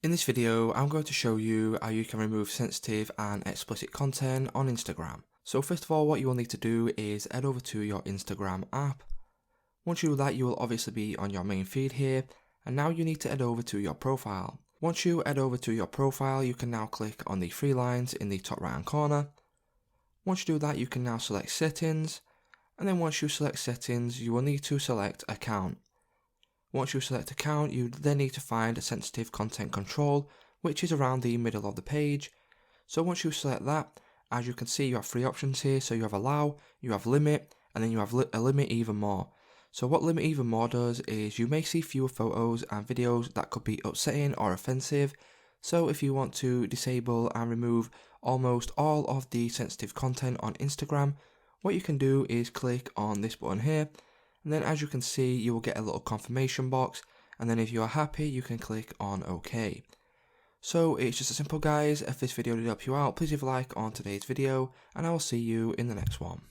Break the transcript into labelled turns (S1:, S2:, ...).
S1: In this video, I'm going to show you how you can remove sensitive and explicit content on Instagram. So first of all, what you will need to do is head over to your Instagram app. Once you do that, you will obviously be on your main feed here, and now you need to head over to your profile. Once you head over to your profile, you can now click on the three lines in the top right hand corner. Once you do that, you can now select settings, and then once you select settings, you will need to select account. Once you select account, you then need to find sensitive content control, which is around the middle of the page. So once you select that, as you can see, you have three options here. So you have allow, you have limit, and then you have a limit even more. So what limit even more does is you may see fewer photos and videos that could be upsetting or offensive. So if you want to disable and remove almost all of the sensitive content on Instagram, what you can do is click on this button here. And then as you can see, you will get a little confirmation box, and then if you are happy, you can click on OK. So it's just as simple, guys. If this video did help you out, please leave a like on today's video, and I will see you in the next one.